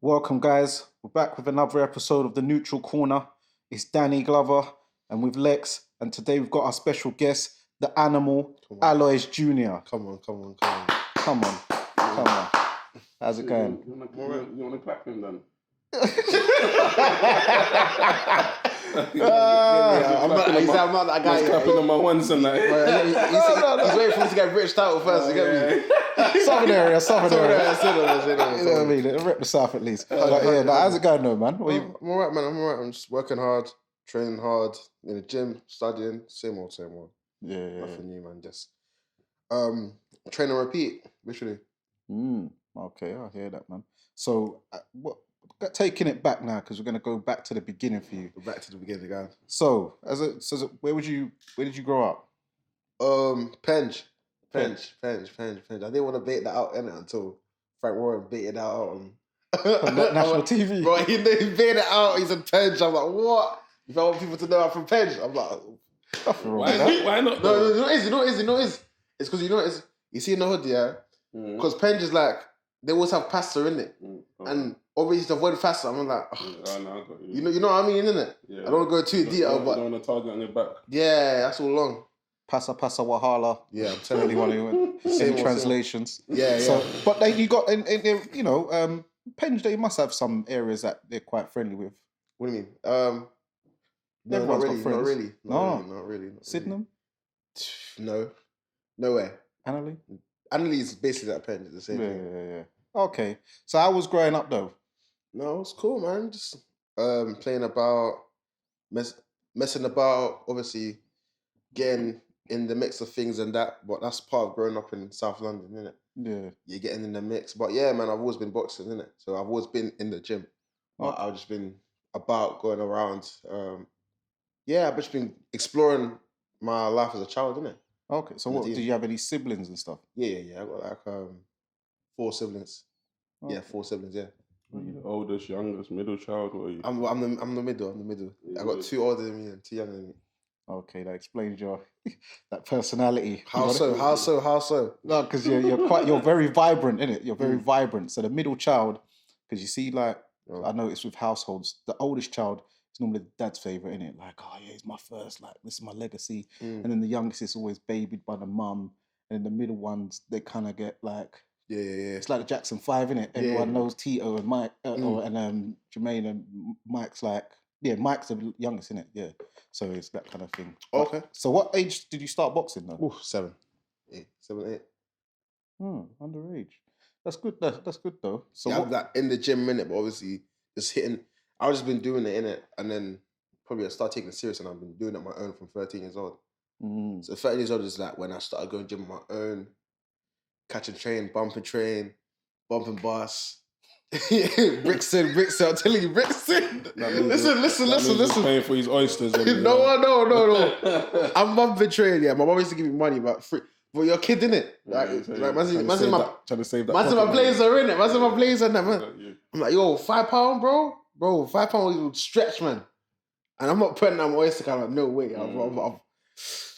Welcome, guys. We're back with another episode of the Neutral Corner. It's Danny Glover and with Lex, and today we've got our special guest, the animal, Aloys Jr. Come on. Come on. How's it going? You want to clap him then? I'm not that guy. He's clapping on my ones and that. He's waiting for me to get British title first. You get me? Southern area. You know what I mean? Rep the South at least. How's it going though, man? I'm alright, man. I'm alright. I'm just working hard, training hard, in the gym, studying. Same old. Yeah. Nothing new, man. Just train and repeat, literally. Okay, I hear that, man. So, taking it back now, because we're going to go back to the beginning for you. Back to the beginning, guys. So, where did you grow up? Penge. I didn't want to bait that out until Frank Warren baited that out on national TV. Bro, he baited it out. He said Penge. I'm like, what? If I want people to know I'm from Penge, I'm like, why not? No, you know what it is? It's because you know what it is? You see in the hood, yeah? Because Penge is like, they always have pasta in it. And obviously to avoid pasta, I'm like, I got you. You know what I mean, innit? Yeah. I don't want to go too detail, but... don't want to target on your back. Yeah, that's all long. Pasa Wahala. Yeah, I'm telling you. Anyone in translations. Yeah. So, but you got, Penge, they must have some areas that they're quite friendly with. What do you mean? No, Everyone's got friends. Not really. Sydenham? No. Nowhere. Annerley is basically that Penge, the same thing. Yeah. Okay. So I was growing up though. No, it's cool, man. Just playing about, messing about, obviously getting in the mix of things and that, but that's part of growing up in South London, innit? Yeah. You're getting in the mix. But yeah, man, I've always been boxing, innit? So I've always been in the gym. But I've just been about going around. I've just been exploring my life as a child, innit? Okay. So did you have any siblings and stuff? Yeah. I got like 4 siblings. Okay. Yeah, 4 siblings, yeah. Are you the oldest, youngest, middle child? What are you? I'm the middle. Yeah, I got 2 older than me and 2 younger than me. Okay, that explains your that personality. How so? No, because you're very vibrant, innit? You're very vibrant. So the middle child, because you see, like I noticed with households, the oldest child is normally the dad's favorite, innit? Like, oh yeah, it's my first, like this is my legacy. And then the youngest is always babied by the mum, and then the middle ones they kind of get like. Yeah. It's like the Jackson 5, innit? Everyone knows Tito and Mike, and Jermaine, and Mike's like, Mike's the youngest, innit? Yeah. So it's that kind of thing. Okay. So what age did you start boxing though? 7, 8. Underage. That's good. That's good though. So I'm like in the gym minute, but obviously just hitting. I've just been doing it in it, and then probably I started taking it serious, and I've been doing it on my own from 13 years old. So 13 years old is like when I started going gym on my own, catching train, bumping bus. Brixton. I'm telling you, Brixton. Listen. Paying for his oysters. No. I'm bumping train. Yeah, my mom used to give me money, but free. But you're a kid, innit? Like, trying to save that. Man's in my blazer, innit? Man's in my blazer, and that, man. I'm like, yo, £5, bro. Bro, £5 would stretch, man. And I'm not putting on my oyster card. Like, no way.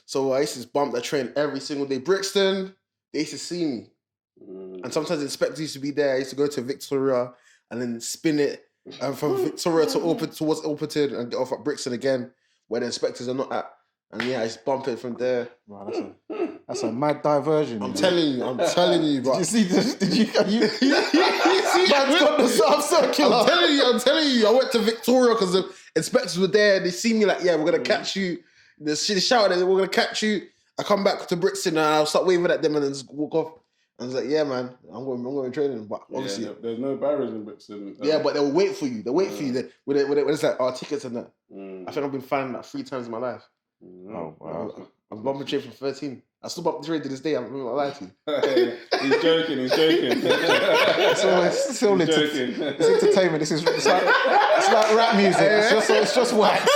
So I used to just bump that train every single day. Brixton, they used to see me. And sometimes the inspectors used to be there. I used to go to Victoria and then spin it from Victoria towards Orpington and get off at Brixton again, where the inspectors are not at. And I just bump it from there. Wow, that's a mad diversion. I'm telling you, bro. Did you see? Man's got the South Circular. I'm telling you. I went to Victoria because the inspectors were there. They see me like, yeah, we're gonna catch you. They shouted, we're gonna catch you. I come back to Brixton and I'll start waving at them and then just walk off. I was like, yeah, man, I'm going training, but obviously there's no barriers in Brixton. Yeah, but they'll wait for you. They'll wait for you. When it's like our tickets and that. I think I've been finding that 3 times in my life. Oh wow! I'm bumping train from 13. I still bump the train to this day. I'm not lying to you. He's joking. It's entertainment. It's like rap music. It's just wax.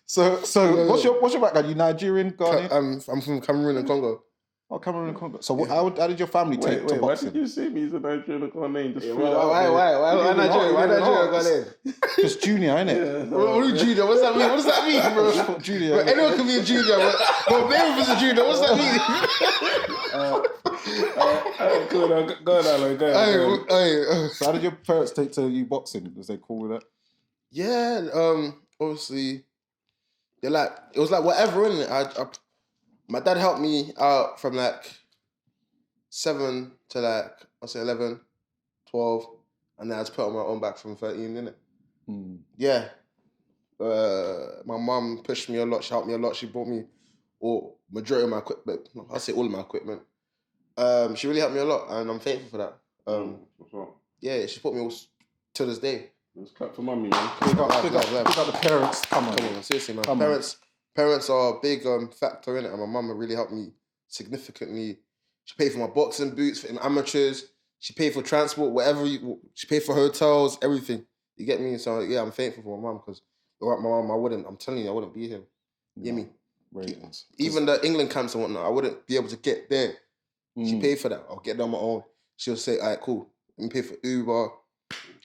So what's your background? You Nigerian, Ghanaian? I'm from Cameroon and Congo. Oh, Cameroon and Congo. So how did your family take to Why boxing? did you say me? He's a Nigerian name. Just Why Nigeria? Why Nigeria? Because junior, innit? What is junior? What's that mean? What does that mean, bro? Junior. Bro, anyone can be a junior, but Baby was a junior. What's that mean? Go on, Alan. So how did your parents take to you boxing? Was they cool with that? Yeah, obviously, they're like, it was like whatever, innit? My dad helped me out from like 7 to like, I'll say 11, 12, and then I just put on my own back from 13, innit? Yeah. My mum pushed me a lot, she helped me a lot, she bought me majority of my equipment, I'll say all of my equipment. She really helped me a lot, and I'm thankful for that. Yeah, she put me all to this day. Let's clap for mummy, man. Big up the parents. Come on, seriously, man. Parents are a big factor in it, and my mum really helped me significantly. She paid for my boxing boots, for amateurs. She paid for transport, she paid for hotels, everything. You get me? So yeah, I'm thankful for my mum, because without my mum, I'm telling you, I wouldn't be here. You get me? Even the England camps and whatnot, I wouldn't be able to get there. She paid for that. I'll get there on my own. She'll say, all right, cool. Let me pay for Uber.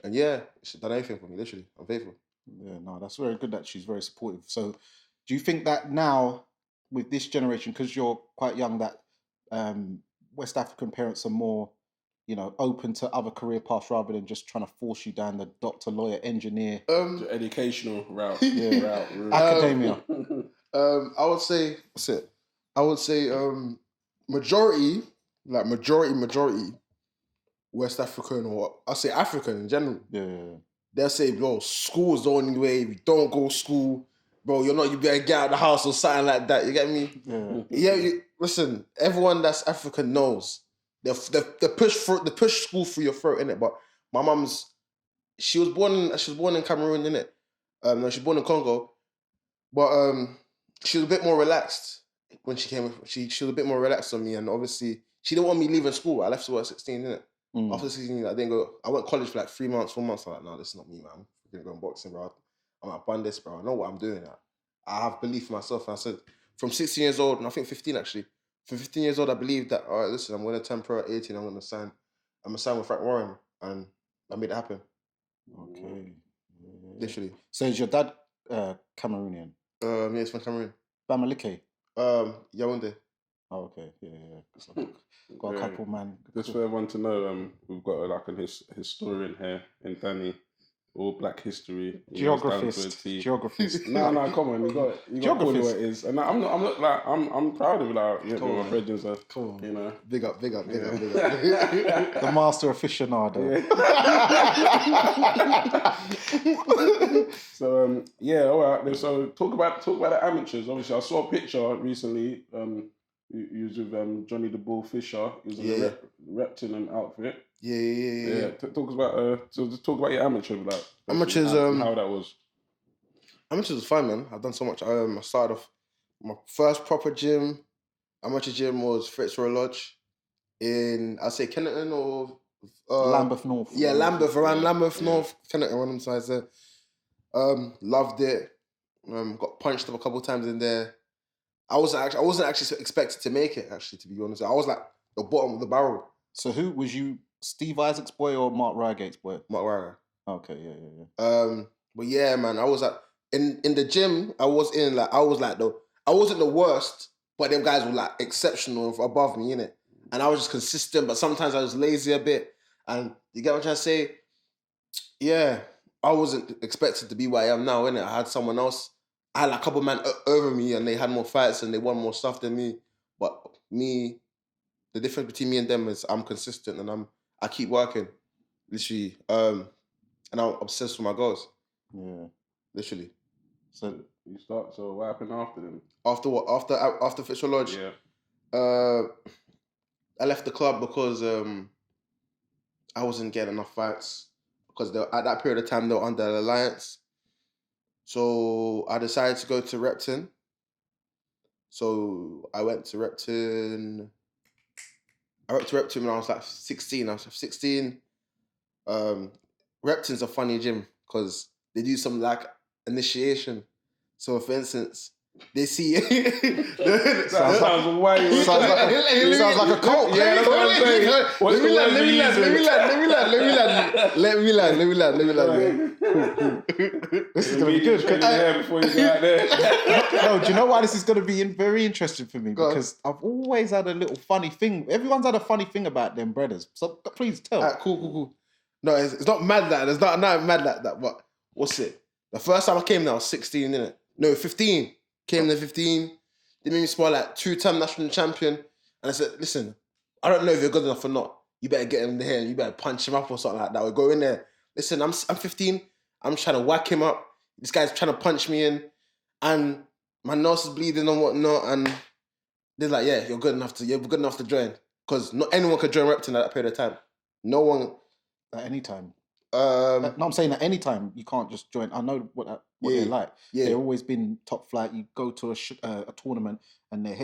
And yeah, she's done everything for me, literally. I'm faithful. Yeah, no, that's very good that she's very supportive. So do you think that now, with this generation, because you're quite young, that West African parents are more, open to other career paths rather than just trying to force you down the doctor, lawyer, engineer, the educational route, route. Academia? I would say, that's it. I would say majority West African, or I'll say African in general. Yeah. They'll say, bro, school is the only way. If you don't go to school, bro, you better get out of the house or something like that. You get me? Yeah. Listen, everyone that's African knows they push school through your throat, innit? But my mum's, she was born in Cameroon, innit? No, she was born in Congo, but she was a bit more relaxed when she came. She was a bit more relaxed on me, and obviously she didn't want me leaving school. I left school at 16, innit? After 16, I didn't go. I went to college for like 3 months, 4 months. I'm like, no, this is not me, man. I'm gonna go in boxing, bro. I'm at Bundes, bro. I know what I'm doing. I have belief in myself. And I said, from 16 years old, and I think 15 actually. From 15 years old, I believed that, all right, listen, I'm going to turn pro at 18. I'm going to sign with Frank Warren, and I made it happen. Okay. Literally. So is your dad Cameroonian? Yeah, he's from Cameroon. Bamileke? Yaoundé. Oh, okay. Yeah. Got a couple, man. Just for everyone to know, we've got like a historian here in Danny. All Black history. Geographist. No, come on, you got to call it what it is. And I'm not like I'm proud of it. Like, my brethren are, Big up. The master aficionado. So all right. So talk about the amateurs. Obviously, I saw a picture recently. He was with Johnny the Bull Fisher. He was in the Repton outfit. Yeah. Talk about your amateur, like amateurs. How that was. Amateurs was fun, man. I've done so much. I started off my first proper amateur gym was Fitzroy Lodge in, I'll say Kennington or Lambeth North. Yeah, Lambeth, around Lambeth North, Kennington, one of them sides there. Loved it. Got punched up a couple of times in there. I wasn't actually expected to make it. Actually, to be honest, I was like the bottom of the barrel. So who was you? Steve Isaac's boy or Mark Rygate's boy? Mark Rygate. Okay, yeah. But yeah, man, I was like in the gym. I wasn't the worst, but them guys were like exceptional above me, innit? And I was just consistent, but sometimes I was lazy a bit. And you get what I'm trying to say? Yeah, I wasn't expected to be where I am now, innit? I had someone else. I had like a couple of men over me, and they had more fights and they won more stuff than me. But me, the difference between me and them is I'm consistent and I keep working, literally. And I'm obsessed with my goals. Yeah, literally. So what happened after them? After what? After Fitzroy Lodge? Yeah. I left the club because I wasn't getting enough fights because at that period of time they were under the alliance. So I decided to go to Repton. So I went to Repton. When I was like 16. Repton's a funny gym because they do some like initiation. So for instance, They see. That sounds wild. Sounds like a cult. Yeah, that's what I'm saying. What's the words you're Let me land. This is gonna be good. Before you go out there. No, do you know why this is gonna be very interesting for me? Because I've always had a little funny thing. Everyone's had a funny thing about them brothers. So please tell. Alright, cool. No, it's not mad that. It's not mad like that. But what's it? The first time I came there, I was 16, innit? No, 15. Came there 15. They made me spot like 2-time national champion. And I said, listen, I don't know if you're good enough or not. You better get him there and you better punch him up or something like that. We'll go in there. Listen, I'm 15. I'm trying to whack him up. This guy's trying to punch me in. And my nose is bleeding and whatnot. And they're like, yeah, you're good enough to join. Because not anyone could join Repton at that period of time. No one. At any time. No, I'm saying at any time you can't just join. I know what they're like. Yeah. They've always been top flight. You go to a tournament and their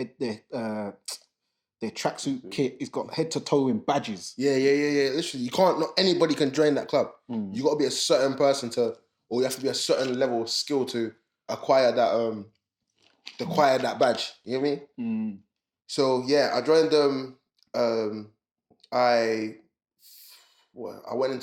tracksuit kit is got head to toe in badges. Yeah. Literally, you can't. Not anybody can join that club. You got to be a certain person or you have to be a certain level of skill to acquire that badge. You know what I mean? So yeah, I joined them. I went in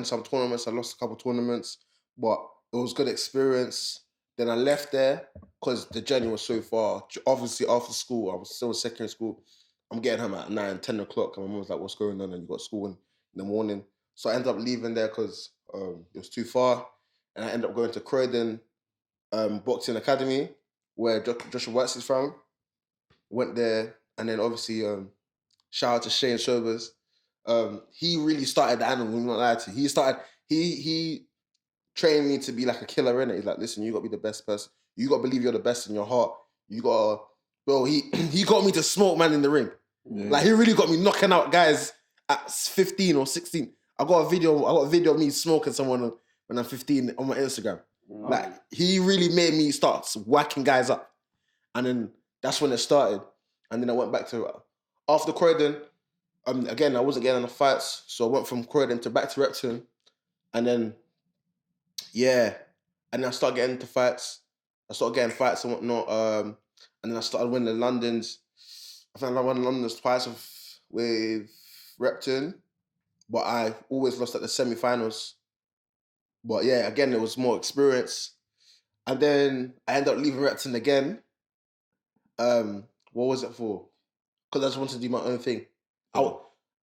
some tournaments. I lost a couple tournaments, but it was good experience. Then I left there because the journey was so far. Obviously, after school, I was still in secondary school. I'm getting home at 9, 10 o'clock, and my mum was like, "What's going on?" And you got school in the morning, so I ended up leaving there because it was too far, and I ended up going to Croydon Boxing Academy, where Joshua Watts is from. Went there, and then obviously shout out to Shane Sobers. He really started the animal, I'm not lying to you. He trained me to be like a killer, innit? He's like, listen, you gotta be the best person. You gotta believe you're the best in your heart. You gotta, bro, he got me to smoke man in the ring. Yeah. Like he really got me knocking out guys at 15 or 16. I got a video of me smoking someone when I'm 15 on my Instagram. Like he really made me start whacking guys up. And then that's when it started. And then I went back to after Croydon. Again, I wasn't getting enough fights, so I went from Croydon back to Repton, and then, and then I started getting into fights. I started getting fights and whatnot, and then I started winning the Londons. I think I won Londons twice with Repton, but I always lost at the semi-finals. But yeah, again, it was more experience. And then I ended up leaving Repton again. What was it for? Because I just wanted to do my own thing.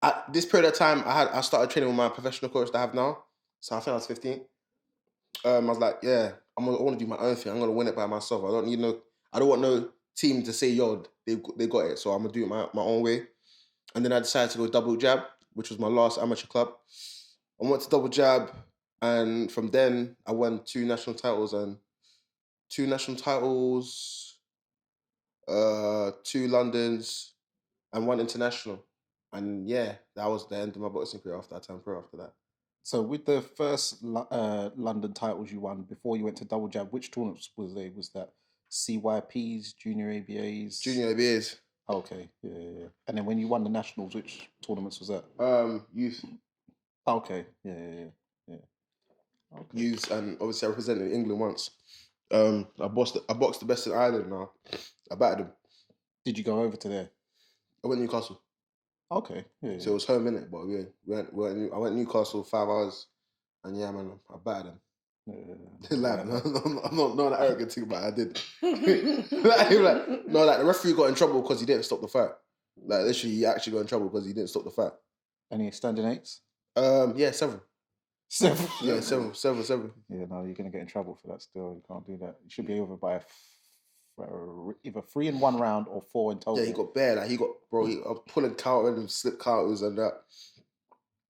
At this period of time, I started training with my professional coach that I have now. So I think I was 15. I was like, yeah, I want to do my own thing. I'm going to win it by myself. I don't want no team to say, yo, they got it. So I'm going to do it my own way. And then I decided to go Double Jab, which was my last amateur club. I went to Double Jab, and from then I won 2 national titles, 2 Londons, and 1 international. And yeah, that was the end of my boxing career after I turned pro after that. So with the first London titles you won before you went to Double Jab, which tournaments was they? Was that CYPs, Junior ABAs? Junior ABAs. Okay, yeah. And then when you won the nationals, which tournaments was that? Youth. Okay, yeah. Okay. Youth, and obviously I represented England once. I boxed the best in Ireland now. I battered him. Did you go over to there? I went to Newcastle. Okay. Yeah. So it was home, innit? But I went to Newcastle 5 hours, and yeah, man, I battered him. I'm not that arrogant thing, but I did. The referee got in trouble because he didn't stop the fight. Like literally, he actually got in trouble because he didn't stop the fight. Any standing 8s? Yeah, several. Several. Yeah, several. Yeah, no, you're gonna get in trouble for that. Still, you can't do that. You should be over by either 3 in 1 round or 4 in total. Yeah, he got bare. Like he was pulling counters and slip counters and that.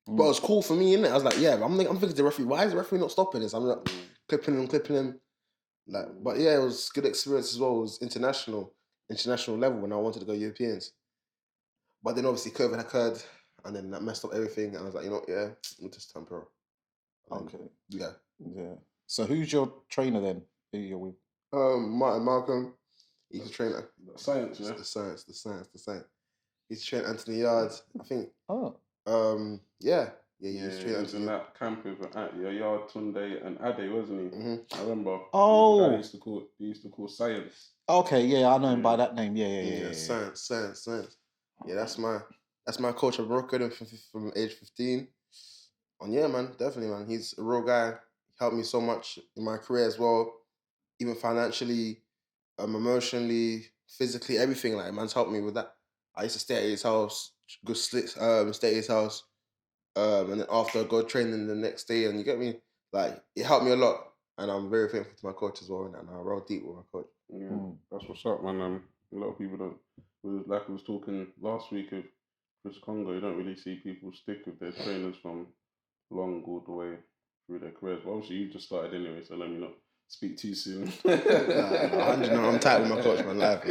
But it was cool for me, innit? I was like, yeah, I'm thinking to the referee, why is the referee not stopping this? I'm like clipping him. Like, but yeah, it was good experience as well. It was international level when I wanted to go Europeans. But then obviously COVID occurred, and then that messed up everything. And I was like, you know what, yeah, I'm just turn pro. Okay. Yeah. So who's your trainer then? Who you're with? Martin Malcolm. He's a trainer. Science, yeah. The science. He's trained Anthony Yards, I think. Oh. Yeah. Yeah, he was in that camp with Yaya, Tunde, and Ade, wasn't he? I remember. Oh, He used to call Science. okay, yeah, I know him by that name. Yeah. Science. Yeah, that's my coach. I've worked with him from age 15. And yeah, man, definitely, man. He's a real guy. He helped me so much in my career as well, even financially, emotionally, physically, everything. Like, man's helped me with that. I used to stay at his house, stay at his house, and then after I go training the next day, and you get me, like it helped me a lot, and I'm very thankful to my coach as well, and I roll deep with my coach. Yeah, that's what's up, man. A lot of people don't. Like we was talking last week of Chris Congo, you don't really see people stick with their trainers from long all the way through their careers. But obviously, you just started anyway, so let me not speak too soon. I'm tight with my coach, man. Live.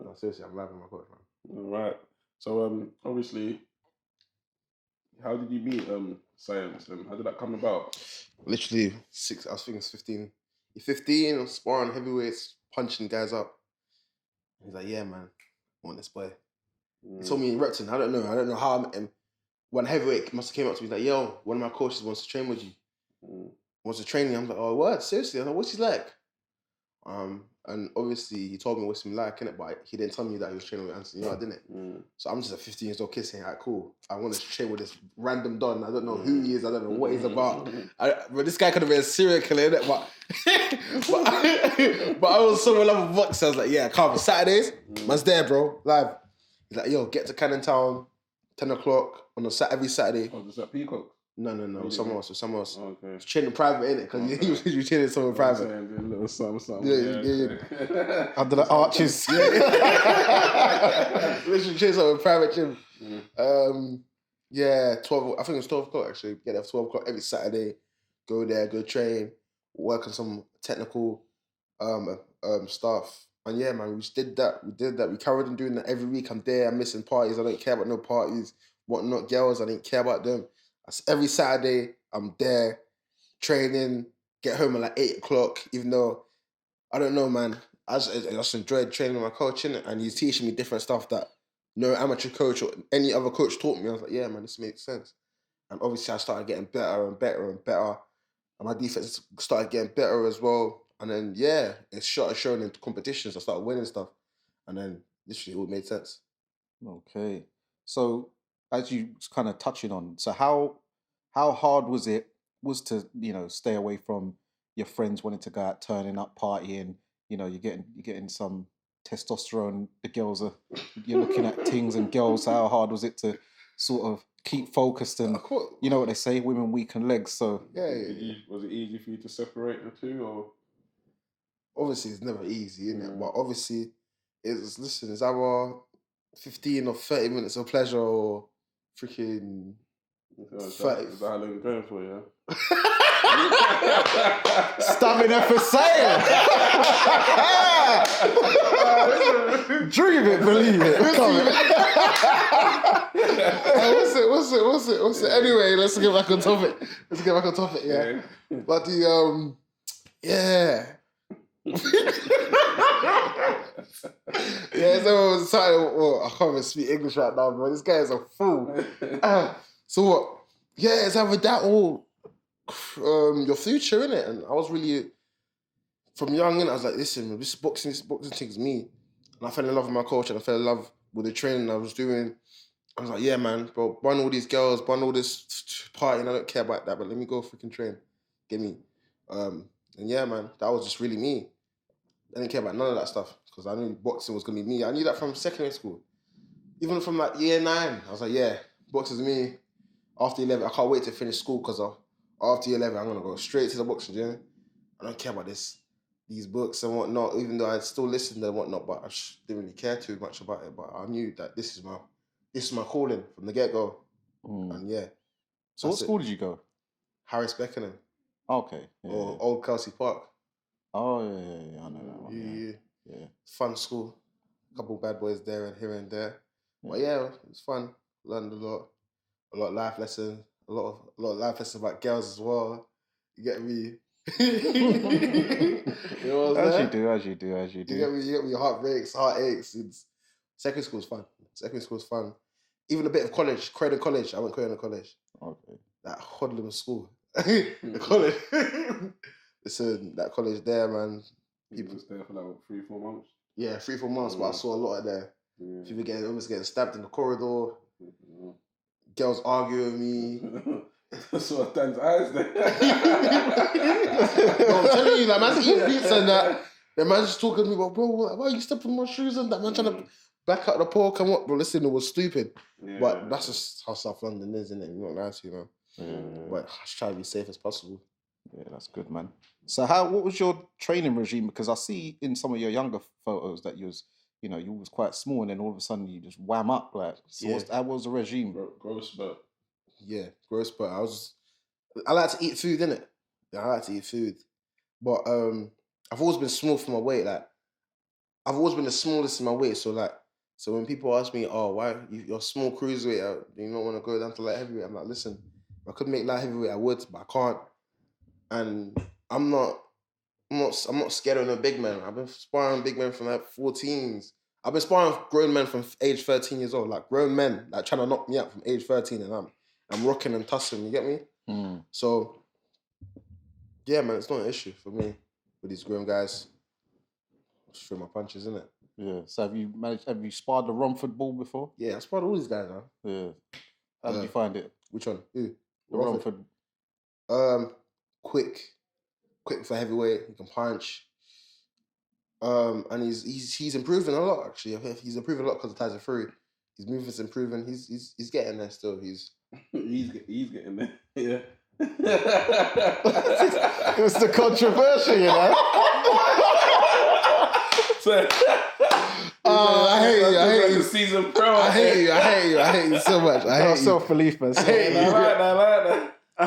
No, seriously, I'm live with my coach, man. All right. So obviously, how did you meet Science, and how did that come about? Literally I was thinking it's 15. You're 15, I'm sparring heavyweights, punching guys up. He's like, yeah, man, I want this boy. He told me in Repton, I don't know how I met him. One heavyweight must have came up to me, like, yo, one of my coaches wants to train with you. Wants to train me. I'm like, oh, what? Seriously? I'm like, what's he like? And obviously he told me what's him like, innit? But he didn't tell me that he was training with Anthony, didn't it? So I'm just a 15 years old kid saying, alright, cool. I want to train with this random don. I don't know who he is. I don't know what he's about. But this guy could have been a serial killer, innit? But I was so in love with boxing. I was like, yeah, come. Saturdays, man's there, bro. Live. He's like, yo, get to Cannon Town, 10 o'clock on every Saturday. Oh, is that Peacock? No, someone else. Oh, okay. He's training private, innit? Because he was training someone private. A little something. Yeah. Under the arches. Literally training someone private gym. 12. I think it was 12 o'clock actually. Get there for 12 o'clock every Saturday. Go there, go train, work on some technical stuff. And yeah, man, we just did that. We carried on doing that every week. I'm there. I'm missing parties. I don't care about no parties. Whatnot, girls. I didn't care about them. Every Saturday, I'm there, training, get home at like 8 o'clock, even though, I don't know, man. I just enjoyed training with my coach, innit? And he's teaching me different stuff that no amateur coach or any other coach taught me. I was like, yeah, man, this makes sense. And obviously, I started getting better and better and better. And my defense started getting better as well. And then, yeah, it started showing in competitions. I started winning stuff. And then, literally, it all made sense. Okay. So, as you kind of touching on, so how hard was it to stay away from your friends wanting to go out, turning up, partying? You're getting some testosterone. The girls you're looking at things and girls. How hard was it to sort of keep focused and you know what they say, women weaken legs. So yeah. Was it easy for you to separate the two, or? Obviously, it's never easy, innit? But obviously, it's our 15 or 30 minutes of pleasure or freaking 30. Is that how long you're going for, yeah? Stabbing her for sale. Dream it, believe it. What's it? Anyway, let's get back on topic. Yeah. But so I can't even speak English right now, bro. This guy is a fool. So what? Yeah, it's either that or your future, innit? And I was really, from young, I was like, listen, this boxing thing is me. And I fell in love with my coach and I fell in love with the training I was doing. I was like, yeah, man, bro, burn all these girls, burn all this partying. I don't care about that, but let me go freaking train. Get me. And yeah, man, that was just really me. I didn't care about none of that stuff because I knew boxing was going to be me. I knew that from secondary school. Even from like year 9, I was like, yeah, boxing's me. After 11, I can't wait to finish school because after year 11, I'm going to go straight to the boxing gym. I don't care about these books and whatnot, even though I still listened and whatnot, but I just didn't really care too much about it. But I knew that this is my calling from the get-go. And yeah. So what school did you go? Harris Beckenham. Okay. Or Old Kelsey Park. Oh, yeah, I know that one. Yeah. Fun school. A couple bad boys there and here and there. But yeah, it was fun. Learned a lot of life lessons. A lot of life lessons about girls as well. You get me? You know what I'm saying? As you do. You get me? Heartbreaks, heartaches. Secondary school's fun. even a bit of college, Croydon College. I went Croydon College. Okay. That hoodlum school. The college. Listen, that college there, man. People was there for like, what, 3-4 months? Yeah, 3-4 months, but I saw a lot of there. Yeah. People almost getting stabbed in the corridor. Girls arguing with me. I saw Dan's eyes there. No, I'm telling you, like, man's eating pizza and that. The man's just talking to me about, bro, why are you stepping on my shoes and that? Man trying to back out the pork and what? Bro, listen, it was stupid. Yeah. But that's just how South London is, isn't it? You won't lie to you, man. Yeah. But I just try to be safe as possible. Yeah, that's good, man. So what was your training regime? Because I see in some of your younger photos that you was quite small and then all of a sudden you just wham up. Like, so how was the regime? Gross, but... Yeah, gross, but I like to eat food, innit? Yeah, I like to eat food. But I've always been small for my weight. Like, I've always been the smallest in my weight. So when people ask me, oh, why you're small cruiserweight, do you not want to go down to light heavyweight? I'm like, listen, if I could make light heavyweight, I would, but I can't. And I'm not scared of no big man. I've been sparring big men from like 14s. I've been sparring grown men from age 13 years old, like grown men, like trying to knock me out from age 13, and I'm rocking and tussling. You get me? So yeah, man, it's not an issue for me with these grown guys. Just throw my punches, innit? Yeah. So have you sparred the Romford Ball before? Yeah, I sparred all these guys, man. Yeah. How did you find it? Which one? Who? The Romford. Quick for heavyweight. He can punch. And he's improving a lot, actually. He's improving a lot because of Tyson Fury. His movement's improving. He's getting there still. He's getting there. Yeah. It was the controversial, you know. I hate you. Season pro. I hate you so much. I hate you. Self-belief, man. I hate you. I like that. I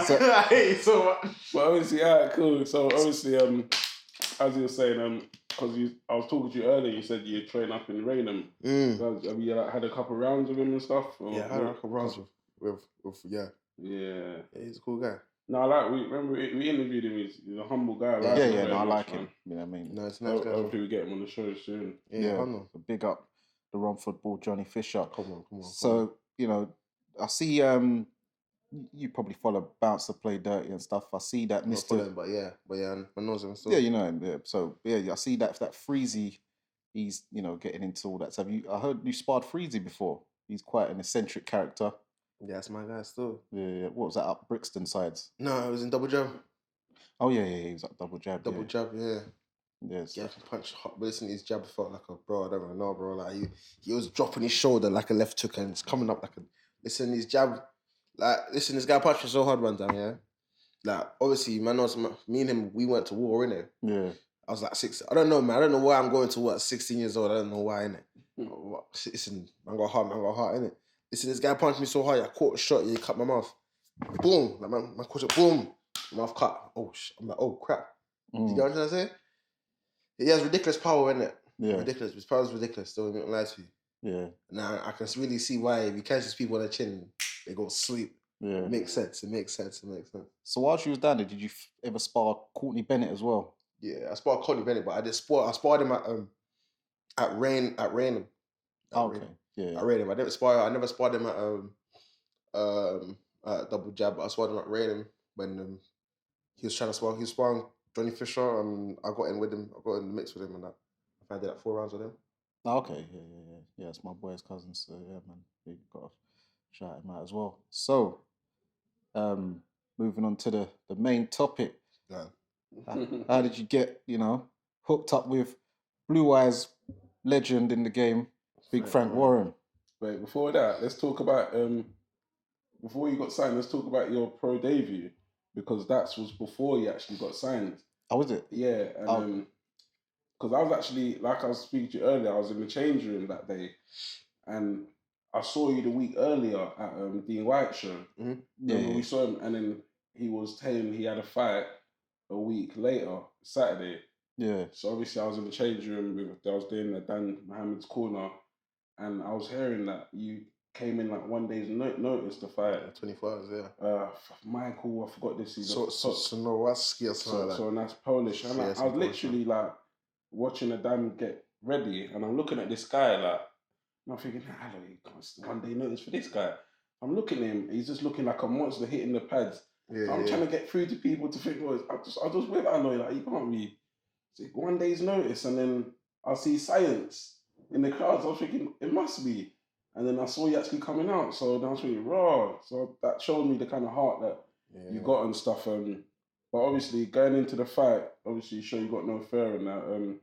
hate you so much. But obviously, cool. So obviously, as you were saying, because I was talking to you earlier, you said you train up in Raynham. Have you had a couple rounds with him and stuff? Or, Yeah, I had a couple rounds with yeah. Yeah, he's a cool guy. No, we interviewed him. He's a humble guy. I like him. You know what I mean? No, it's a nice guy. Hopefully we get him on the show soon. Yeah, I know. So big up the Romford Ball, Johnny Fisher. Come on. So, I see you probably follow Bounce to Play Dirty and stuff. I see that Mr. But yeah, I know him still. Yeah, you know him. Yeah. So I see that Freezy, he's getting into all that. So I heard you sparred Freezy before. He's quite an eccentric character. Yeah, that's my guy still. Yeah. What was that, up Brixton sides? No, it was in Double Jab. Oh yeah, he was at Double Jab. Double Jab, yeah. Yes. Yeah, punch hot. But listen, his jab felt like a bro. I don't even know, bro. Like he was dropping his shoulder like a left hook, and it's coming up like a. Listen, his jab. This guy punched me so hard one time, yeah. Like, obviously, man knows me and him. We went to war, innit? Yeah. I was like 6. I don't know, man. I don't know why I'm going to war at 16 years old. I don't know why, innit? Listen, man got heart, innit? Listen, this guy punched me so hard. I caught a shot. He cut my mouth. Boom. Like, man caught it. Boom. Mouth cut. Oh, I'm like, oh, crap. You get what I'm trying to say? He has ridiculous power, innit? Yeah. Ridiculous. His power is ridiculous. Don't even lie to you. Yeah. Now, I can really see why if he catches people on the chin, they go to sleep. Yeah. It makes sense. So while she was down there, did you ever spar Courtney Bennett as well? Yeah, I sparred Courtney Bennett, but I sparred him at Raynham. Okay. Yeah. At Raynham. I never sparred him at Double Jab, but I sparred him at Raynham when he was trying to spar. He was sparring Johnny Fisher, and I got in with him. I got in the mix with him, and that. I did like 4 rounds with him. Oh, okay. Yeah. It's my boy's cousin, so yeah, man. We got to shout him out as well. So, moving on to the main topic. Yeah. How did you get, hooked up with Blue Eyes legend in the game, Big Frank Warren? Wait, before that, let's talk about before you got signed. Let's talk about your pro debut, because that was before you actually got signed. Oh, was it? Yeah, and because I was actually, like I was speaking to you earlier, I was in the change room that day, and I saw you the week earlier at Dean White's show. Mm-hmm. Yeah, we saw him, and then he was telling he had a fight a week later, Saturday. Yeah. So obviously I was in the change room. I was doing the Dan Mohammed's corner, and I was hearing that you came in like 1 day's notice to fight. 24 hours, yeah. Michael, I forgot this. He's Sonowski or something like that. So that's Polish. And Yeah, I was literally like watching the Dan get ready, and I'm looking at this guy like, And I'm thinking, Aloys, one day notice for this guy. I'm looking at him, he's just looking like a monster hitting the pads. Yeah, So I'm trying to get through to people to think, well, I'll just with Aloy, like, he can't be. So one day's notice, and then I see science in the crowds. I was thinking, it must be. And then I saw you actually coming out. So then I was thinking, raw. So that showed me the kind of heart that you got and stuff. But obviously, going into the fight, obviously, you sure you got no fear in that. And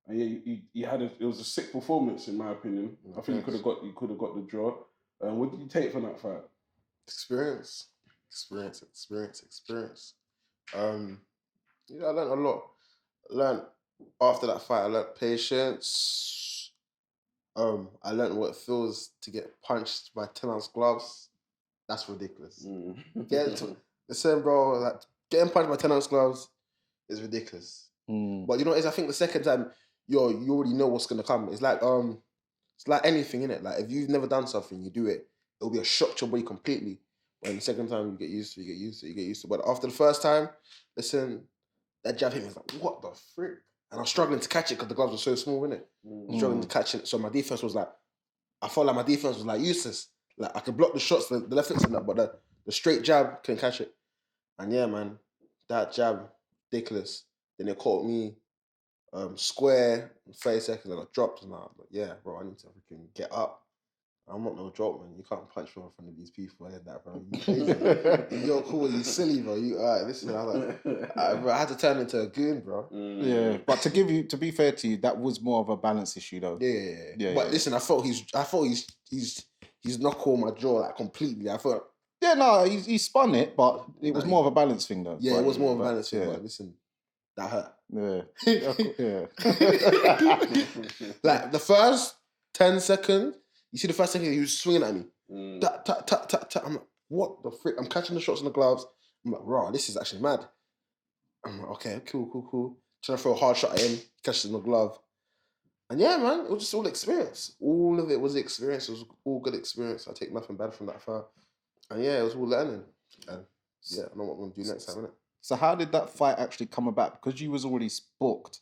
yeah, you had it was a sick performance in my opinion. I think you could have got the draw. What did you take from that fight? Experience. I learned a lot. After that fight, I learned patience. I learned what it feels to get punched by 10-ounce gloves. That's ridiculous. Listen, bro, like getting punched by 10-ounce gloves is ridiculous. But you know what it is? I think the second time you already know what's gonna come. It's like anything, innit? Like if you've never done something, you do it, it'll be a shock to your body completely. But the second time you get used to it. But after the first time, listen, that jab hit me. I was like, what the frick? And I was struggling to catch it because the gloves were so small, innit? Struggling to catch it. So my defense was like, I felt like my defense was like useless. Like I could block the shots, the left hooks and that, but the straight jab couldn't catch it. And yeah, man, that jab, ridiculous. Then it caught me square in 30 seconds and I dropped. And I was like, yeah, bro, I need to freaking get up. I'm not no joke, man. You can't punch me in front of these people. I heard that, bro. You crazy. You're cool. You silly, bro. You all right? Listen, I was like, bro, I had to turn into a goon, bro. Yeah, but to be fair to you, that was more of a balance issue, though. Yeah. But listen, I thought he's knocked all my jaw like completely. I thought. Yeah, no, he spun it, but it was more of a balance thing, though. Yeah, but, it was more of a balance thing. But listen, that hurt. Yeah. Like the first 10 seconds. You see the first second he was swinging at me. Tap. I'm like, what the frick? I'm catching the shots in the gloves. I'm like, raw, this is actually mad. I'm like, okay, cool. Trying to throw a hard shot at him, catches in the glove. And yeah, man, it was just all experience. All of it was experience. It was all good experience. I take nothing bad from that fight. And yeah, it was all learning. And yeah, I know what I'm going to do next time, innit? So how did that fight actually come about? Because you was already booked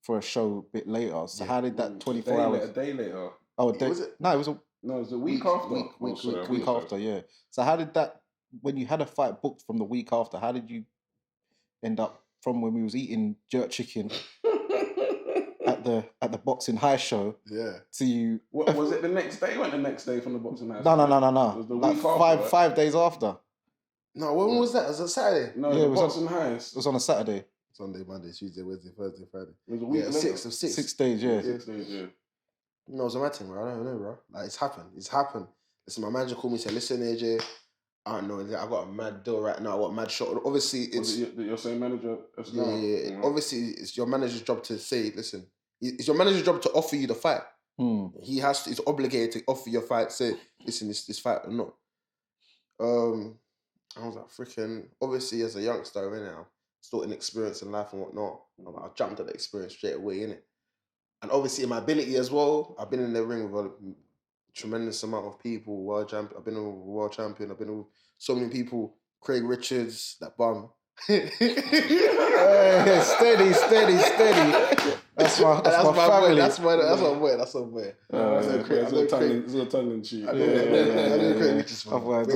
for a show a bit later. So how did that 24 hours... A day later. Oh, a day? Was it? No, it was a... No, it was a week after. Week after, yeah. So how did that... When you had a fight booked from the week after, how did you end up from when we was eating jerk chicken at the Boxing High show to you... What, was it the next day? Went the next day from the Boxing High? No. It was the like week after, 5 days after. No, when was that? Was it Saturday? No, yeah, the Boxing Highs. It was on a Saturday. Sunday, Monday, Tuesday, Wednesday, Thursday, Friday. It was a week. 6 6 days, yeah. 6 days, yeah. No, it was a mad thing, bro. I don't know, bro. Like, it's happened. Listen, my manager called me and said, listen, AJ, I don't know, I got a mad deal right now. I got a mad shot. Obviously, it's... Was it your same manager? Yeah. Mm-hmm. Obviously, it's your manager's job to say, listen, it's your manager's job to offer you the fight. He's obligated to offer your fight, say, listen, this fight or not. I was like, freaking, obviously, as a youngster, innit, still inexperienced in life and whatnot. I jumped at the experience straight away, innit? And obviously, in my ability as well, I've been in the ring with a tremendous amount of people. World champion. I've been a world champion. I've been with so many people. Craig Richards, that bum. Steady. That's my family. That's my boy. That's a tongue in cheek. Don't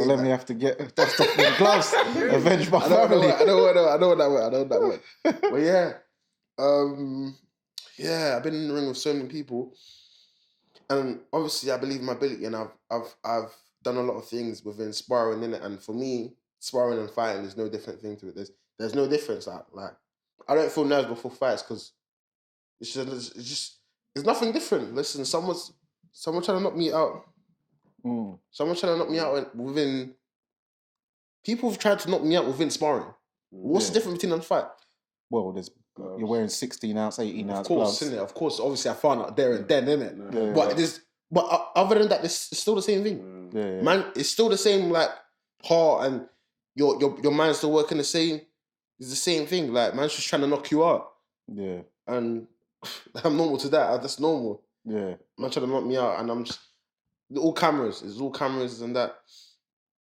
let me have to get dust off the gloves. Avenge my family. I know that word. But yeah. I've been in the ring with so many people. And obviously I believe in my ability and I've done a lot of things within sparring, innit? And for me, sparring and fighting, there's no different thing to it. There's no difference. Like I don't feel nerves before fights because it's just there's nothing different. Listen, someone's trying to knock me out. Someone trying to knock me out within. People have tried to knock me out within sparring. What's the difference between them fight? Well, you're wearing 16 ounce, 18 ounce gloves. Of course, obviously I found out there and then, innit? Yeah. But other than that, it's still the same thing. Yeah. Man, it's still the same like heart and your mind's still working the same. It's the same thing. Like man's just trying to knock you out. Yeah. And I'm normal to that. That's normal. Yeah. Man trying to knock me out and I'm just all cameras. It's all cameras and that.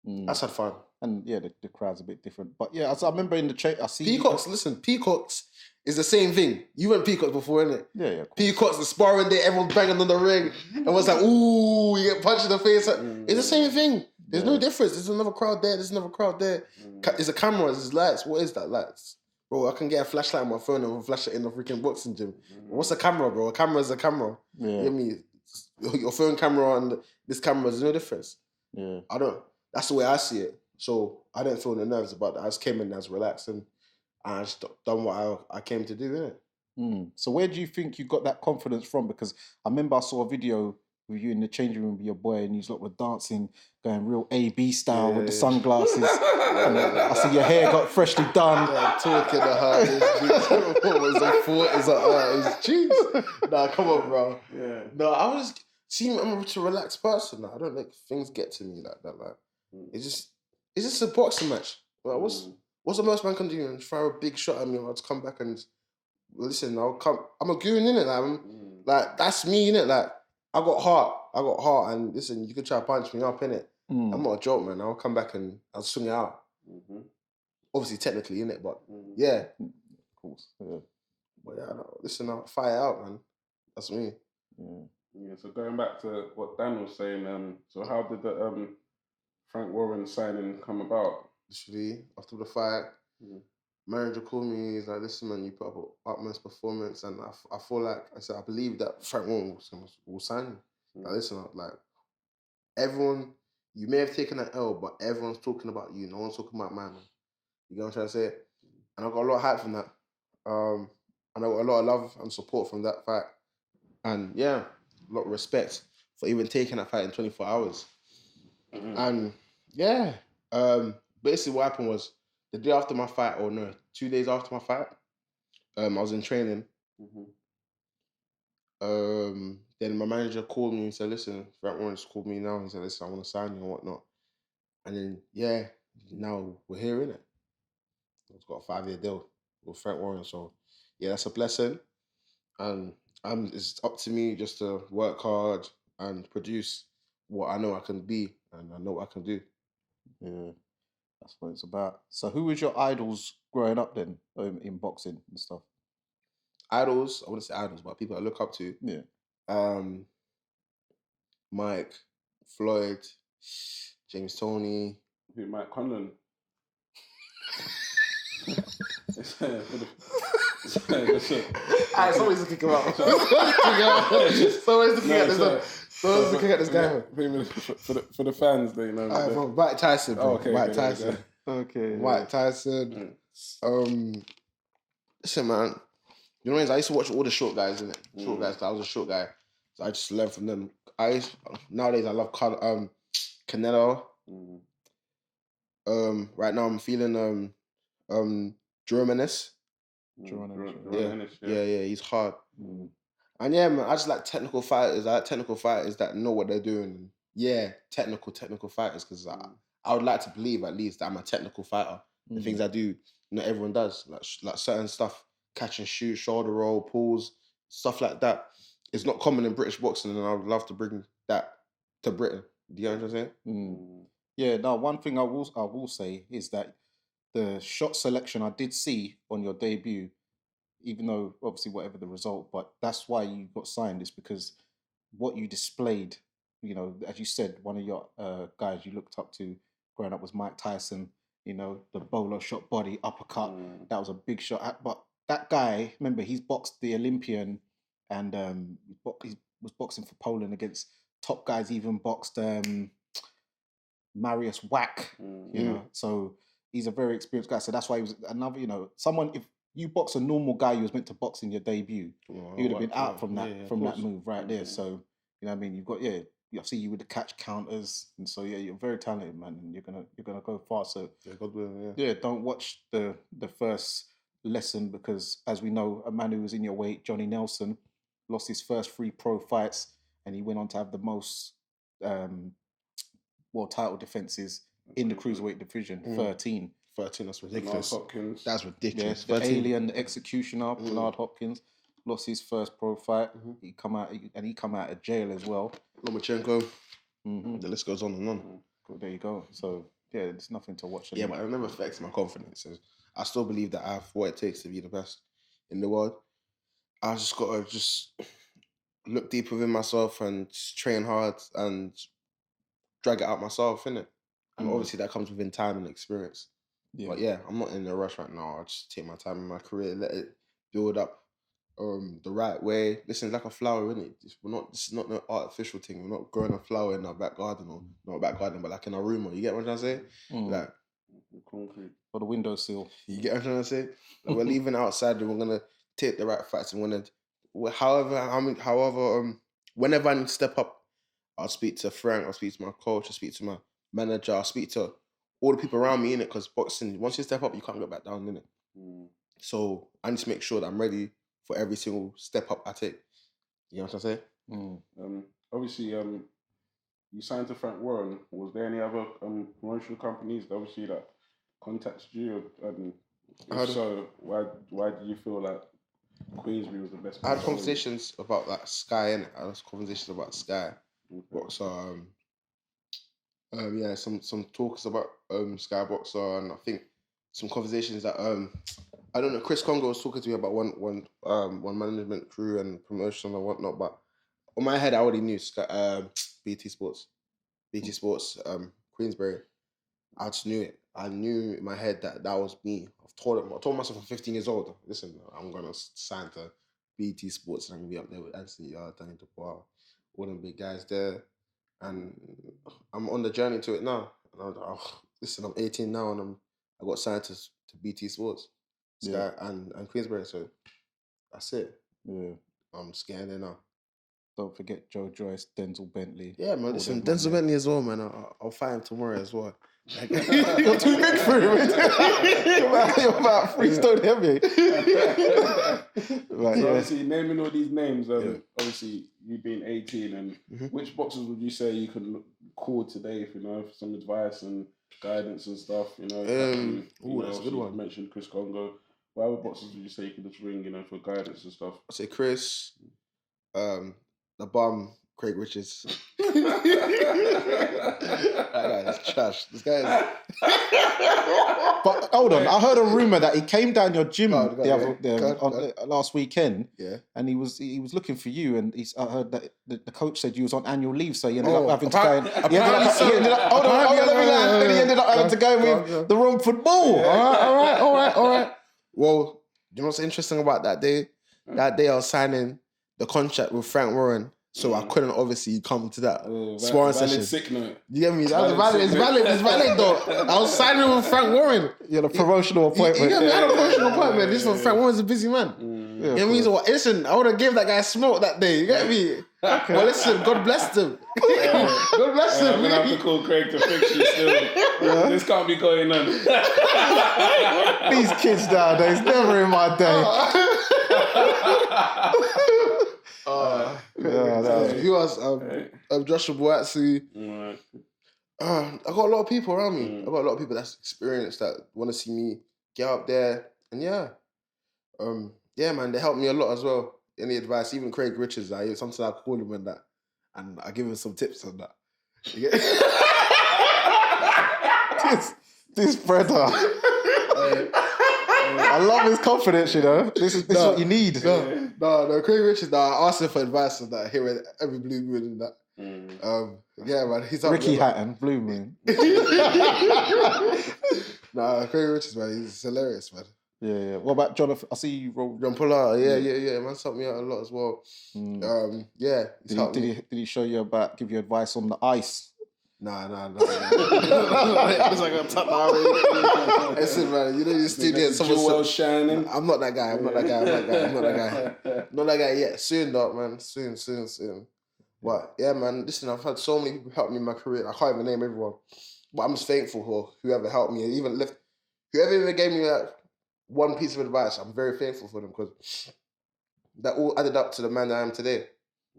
That's had fun. And yeah, the crowd's a bit different. But yeah, as I remember in the I see Peacocks, listen, Peacocks is the same thing. You went Peacocks before, innit? Yeah, yeah. Peacocks, the sparring day, everyone's banging on the ring. Everyone's like, ooh, you get punched in the face. It's the same thing. There's no difference. There's another crowd there. There's another crowd there. It's a camera. There's lights. What is that? Lights. Bro, I can get a flashlight on my phone and flash it in the freaking boxing gym. What's a camera, bro? A camera is a camera. Yeah. You know what I mean? Your phone camera and this camera, there's no difference. Yeah. That's the way I see it. So I didn't feel the nerves about that. I just came in as relaxed and I just done what I came to do, innit? So where do you think you got that confidence from? Because I remember I saw a video with you in the changing room with your boy and you lot were dancing, going real AB style with the sunglasses. And I see your hair got freshly done. Yeah, talking to her. What was the thought? It's like, it's jeez. Nah, come on, bro. Yeah. No, I'm a relaxed person. Like, I don't let things get to me like that. Like, it's just a boxing match. Like, what's the most man can do? And throw a big shot at me, I'll just come back and listen. I'm a goon, innit? Like that's me, innit? Like I got heart, and listen, you could try to punch me up, innit? I'm not a joke, man. I'll come back and I'll swing it out. Obviously, technically, innit? But yeah, of course. Yeah. But yeah, listen, I'll fight it out, man. That's me. Yeah. So going back to what Dan was saying, so how did the Frank Warren signing come about? Literally, after the fight, manager called me. He's like, "Listen, man, you put up an utmost performance, and I feel like I said I believe that Frank Warren will sign you. Like, listen, like everyone, you may have taken an L, but everyone's talking about you. No one's talking about man. You get what I'm trying to say? And I got a lot of hype from that. And I got a lot of love and support from that fight. And yeah, a lot of respect for even taking that fight in 24 hours. And yeah, basically what happened was the day after my fight, or no, 2 days after my fight, I was in training. Then my manager called me and said, "Listen, Frank Warren's called me now." He said, "Listen, I want to sign you and whatnot." And then yeah, now we're here, innit? I've got a 5-year deal with Frank Warren, so yeah, that's a blessing. And it's up to me just to work hard and produce what I know I can be and I know what I can do. Yeah, that's what it's about. So who was your idols growing up then in boxing and stuff? Idols, I wouldn't say idols, but people I look up to. Yeah. Mike, Floyd, James Toney. Who, Mike Conlon? Somebody's looking him out. Someone's looking at this guy. For the fans, they know. Bro, Mike Tyson, bro. Mike Tyson. Okay. Mike Tyson. Listen, man. You know what I mean? I used to watch all the short guys, innit? Short guys, 'cause I was a short guy. So I just learned from them. Nowadays, I love Canelo. Right now, I'm feeling Germanis. Yeah, he's hard. And yeah, man, I just like technical fighters. I like technical fighters that know what they're doing. Yeah, technical fighters, because I would like to believe at least that I'm a technical fighter. The things I do, not everyone does. Like certain stuff, catch and shoot, shoulder roll, pulls, stuff like that. It's not common in British boxing, and I would love to bring that to Britain. Do you know what I'm saying? Yeah, now one thing I will say is that the shot selection I did see on your debut, even though obviously whatever the result, but that's why you got signed, is because what you displayed, you know, as you said, one of your guys you looked up to growing up was Mike Tyson, you know, the bowler shot body, uppercut, that was a big shot. But that guy, remember, he's boxed the Olympian and he was boxing for Poland against top guys, even boxed Marius Wack, you know, so he's a very experienced guy. So that's why he was another, you know, someone, if you box a normal guy who was meant to box in your debut, he would have been out from that that move right there. So, you know what I mean? You've got, I see you with the catch counters, and so you're very talented, man, and you're gonna go far. So don't watch the first lesson, because as we know, a man who was in your weight, Johnny Nelson, lost his first 3 pro fights, and he went on to have the most world title defenses in the cruiserweight division, 13. 13, that's ridiculous. Hopkins. That's ridiculous. Yeah, the alien, the executioner, Bernard Hopkins, lost his first pro fight. He come out of jail as well. Lomachenko. The list goes on and on. There you go. So there's nothing to watch. Yeah, but it never affects my confidence. I still believe that I have what it takes to be the best in the world. I just gotta look deep within myself and just train hard and drag it out myself, innit? And obviously that comes within time and experience. Yeah. But yeah, I'm not in a rush right now. I'll just take my time in my career, let it build up the right way. Listen, it's like a flower, innit? This is not an artificial thing. We're not growing a flower in our back garden, or not back garden, but like in our room. Or you get what I'm trying to say? Like concrete or the windowsill. You get what I'm trying to say? Like, we're leaving outside and we're gonna take the right facts and whenever I need to step up, I'll speak to Frank, I'll speak to my coach, I'll speak to my manager, I'll speak to all the people around me, innit? Because boxing, once you step up, you can't go back down, innit? So I need to make sure that I'm ready for every single step up I take. You know what I'm saying? Obviously, you signed to Frank Warren. Was there any other promotional companies that obviously that contacted you? And if so, why do you feel like Queensbury was the best? I had conversations about like Sky, and I had conversations about Sky. Boxer, some talks about Sky Boxer, and I think some conversations that I don't know. Chris Congo was talking to me about one management crew and promotion and whatnot, but on my head I already knew Sky, BT Sports, Queensbury. I just knew it. I knew in my head that was me. I told myself I'm 15 years old. Listen, I'm gonna sign to BT Sports and I'm gonna be up there with Anthony Yard, Danny DeBoer, all them big guys there. And I'm on the journey to it now. And listen, I'm 18 now and I got signed to BT Sports, Sky and Queensbury. So that's it. Yeah, I'm just getting there now. Don't forget Joe Joyce, Denzel Bentley. Yeah, man. Listen, Denzel Bentley as well, man. I'll fight him tomorrow as well. Like, you're too big for him. You're about 3 stone heavy. Right, so obviously, naming all these names, obviously, you being 18, and which boxers would you say you could call today for some advice and guidance and stuff? That's a good one. You mentioned Chris Congo. What other boxers would you say you could just ring, for guidance and stuff? I'd say Chris, the bum, Craig Richards. That guy is trash. This guy is... But hold on, I heard a rumour that he came down your gym last weekend, and he was looking for you, and I heard that the coach said you was on annual leave, so he ended up having to go. He ended up having to go with the wrong football. All right. Well, you know what's interesting about that day? That day I was signing the contract with Frank Warren, so I couldn't obviously come to that sparring session. Sick note. You get me? That was It's valid though. I was signing with Frank Warren. You had a promotional appointment. You had a promotional appointment. This one, Frank Warren's a busy man. You know what I mean? So listen, I would have gave that guy smoke that day. You get me? Well, listen, God bless him. God bless him. I'm gonna have to call Craig to fix you still. This can't be going on. These kids nowadays, never in my day. Who else? Joshua Boatsu. I got a lot of people around me. I got a lot of people that's experienced that want to see me get up there. And man, they helped me a lot as well. Any advice, even Craig Richards, sometimes I call him and I give him some tips on that. You get this brother. I love his confidence, This is what you need. No, Craig Richards, I asked him for advice on that here every blue moon and that. Man, he's up Ricky Hatton, Blue Moon. Craig Richards, man, he's hilarious, man. Yeah. What about Jonathan? I see you roll. John Pollard, yeah. Man's helped me out a lot as well. Did he show you give you advice on the ice? Nah. It's like a top hour. Listen, man, you just do that. Someone shining. I'm not that guy. I'm not that guy yet. Soon, dog, man. Soon. But yeah, man. Listen, I've had so many people help me in my career. I can't even name everyone, but I'm just thankful for whoever helped me. Whoever even gave me one piece of advice. I'm very thankful for them because that all added up to the man that I am today.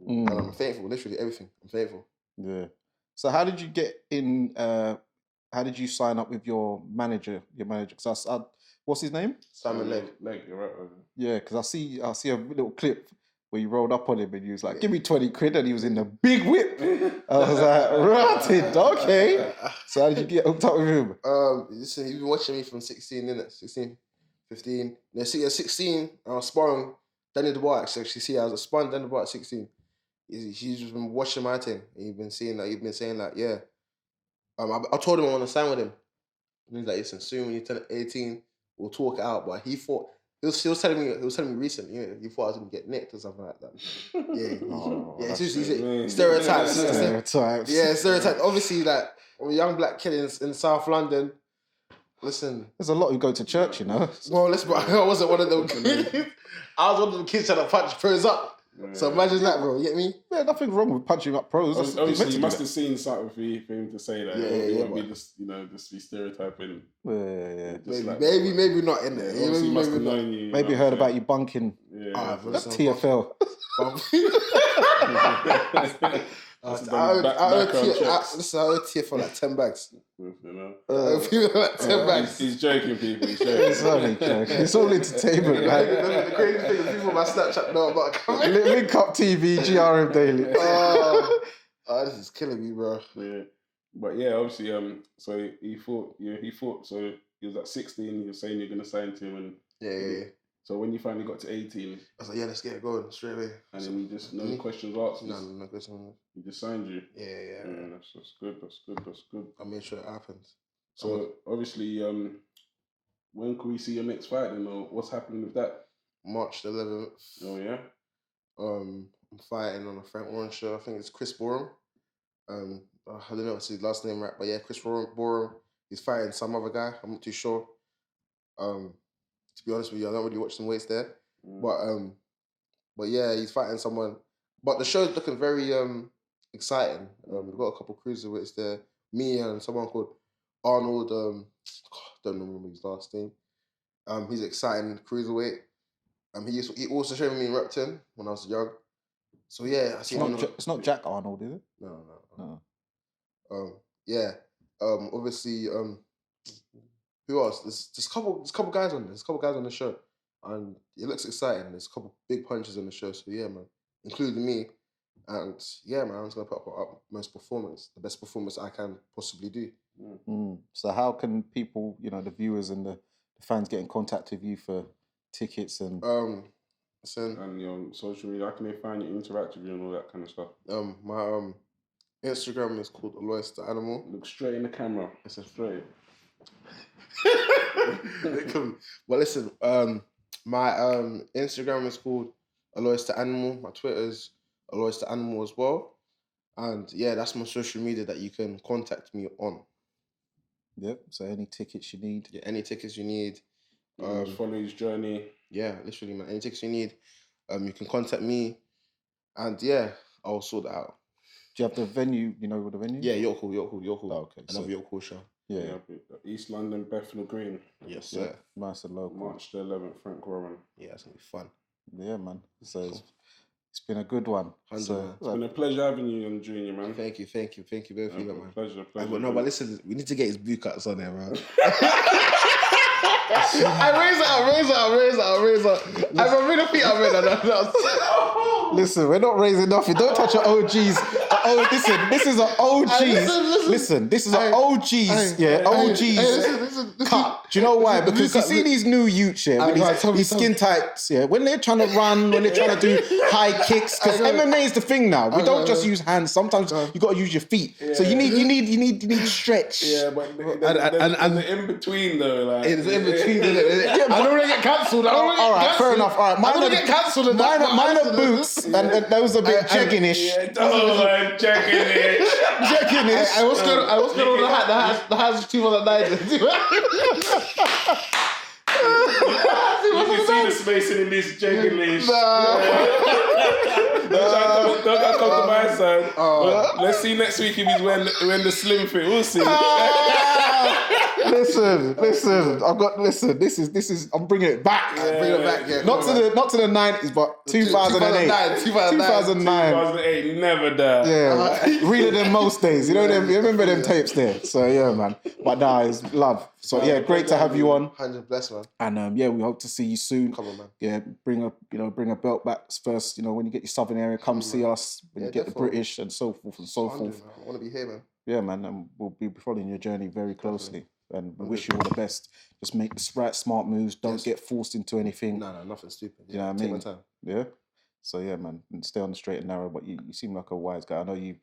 And I'm thankful. Literally everything. I'm thankful. Yeah. So how did you get in? How did you sign up with your manager? Because what's his name? Simon Legg. Legg, you're right. Yeah, because I see a little clip where you rolled up on him and he was like, give me 20 quid, and he was in the big whip. I was like, rotted, okay. So how did you get hooked up with him? Listen, he's been watching me from 16, innit? 16, 15. Yeah, 16, I was sparring Danny the Bar, actually. See, I was sparring Danny the Bar at 16. He's just been watching my thing. He's been saying like, yeah. I told him I want to sign with him. And he's like, listen, soon when you turn 18, we'll talk it out. But he thought, he was telling me recently, you know, he thought I was going to get nicked or something like that. Yeah, it's stereotypes. Stereotypes. Yeah, stereotypes. Obviously, like, I'm a young black kid in South London. Listen. There's a lot who go to church, you know. Well, I wasn't one of them kids. I was one of them kids trying to punch pros up. So imagine that, bro. You get me? Yeah, nothing wrong with punching up pros. Obviously, you must have seen something for him to say that. It won't be just be stereotyping. Yeah. Maybe not in there. Obviously, must have known you. Maybe heard about you bunking. Yeah. That's TFL. I owe TFL like 10 bags. Like 10 bags. He's joking, people. He's joking. It's only joking. It's all entertainment, man. The crazy thing is people on my Snapchat know about coming. Link Up TV, GRM Daily. Oh, this is killing me, bro. Yeah, but yeah, obviously, so he fought. So he was at 16. He was saying you're gonna sign to him, and yeah. So when you finally got to 18, I was like, yeah, let's get it going straight away. And then you just no questions asked. No questions. He just signed you. Yeah. That's good. I made sure it happens. So obviously, when can we see your next fight? And what's happening with that? March the 11th. Oh yeah. I'm fighting on a Frank Warren show. I think it's Chris Borum. I don't know what's his last name right, but yeah, Chris Borum. He's fighting some other guy. I'm not too sure. To be honest with you, I don't really watch them weights there. But yeah, he's fighting someone. But the show's looking very exciting. We've got a couple cruiserweights there. Me and someone called Arnold. Don't remember his last name. He's exciting cruiserweight. He also showed me in Repton when I was young. So yeah, it's not Jack Arnold, is it? No. Yeah. Obviously. Who else? There's a couple guys on there. There's a couple guys on the show, and it looks exciting. There's a couple big punches on the show. So yeah, man, including me, and yeah, man, I'm just gonna put up the best performance I can possibly do. So how can people, the viewers and the fans get in contact with you for tickets and and your social media? How can they find you, interact with you, and all that kind of stuff? My Instagram is called Aloys the Animal. Look straight in the camera. It's a straight. But listen, my Instagram is called Aloys the Animal. My Twitter is Aloys the Animal as well. And yeah, that's my social media that you can contact me on. Yep. So any tickets you need. Yeah, any tickets you need. Follow his journey. Yeah, literally, man. Any tickets you need, you can contact me. And yeah, I'll sort that out. Do you have the venue? You know what the venue? Yeah, York Hall. Oh, okay. Another York Hall show. Yeah. East London, Bethnal Green. Yes, sir. Nice and local. March the 11th, Frank Warren. Yeah, it's going to be fun. Yeah, man. So it's been a good one. It's been a pleasure having you on Junior, man. Thank you both of you, man. Pleasure. But listen, we need to get his blue cuts on there, man. I raise up. I'm really feet up right. Listen, we're not raising nothing. Don't touch your OGs. Listen, this is an OGs. Listen, this is an OGs. OGs cut. Do you know why? Because you see these new youths, with these skin tights, when they're trying to run, when they're trying to do high kicks, because MMA is the thing now. We don't just use hands. Sometimes you got to use your feet. So you need stretch. Yeah, but and the in between though, like it's in between. I don't want to get cancelled. All right, fair enough. All right, I don't want to get cancelled. Mine are boots, and those are a bit jegging-ish. Jegging-ish. Jegging-ish. I was going on the hats 2009. You can see the spacing in this jegging-ish. Don't come to my side. Let's see next week if he's wearing the slim fit. We'll see. Listen. I've got This is. I'm bringing it back. Bring it back, yeah. Not to the 90s, but 2008. 2008, never died. Yeah, realer than most days. You know them. You remember them tapes there. So yeah, man. But nah, it's love. So yeah, great to have you on. 100 bless, man. And yeah, we hope to see you soon. Come on, man. Yeah, bring a belt back first. You know, when you get your southern area, come see us. When you get the British and so forth and so forth. Man. I want to be here, man. Yeah, man, and we'll be following your journey very closely. And we wish you all the best. Just make the right, smart moves. Don't get forced into anything. No, nothing stupid. You know what I mean? Take my time. Yeah. So yeah, man, and stay on the straight and narrow. But you seem like a wise guy. I know you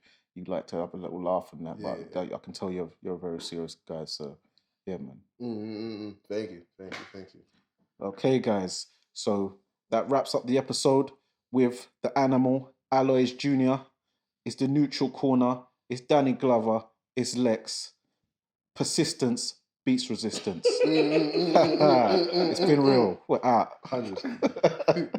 like to have a little laugh and that, but I can tell you're a very serious guy. So yeah, man. Thank you. Okay, guys. So that wraps up the episode with the animal Aloys Jr. It's the neutral corner. It's Danny Glover. It's Lex. Persistence beats resistance. It's been real. We're out. 100.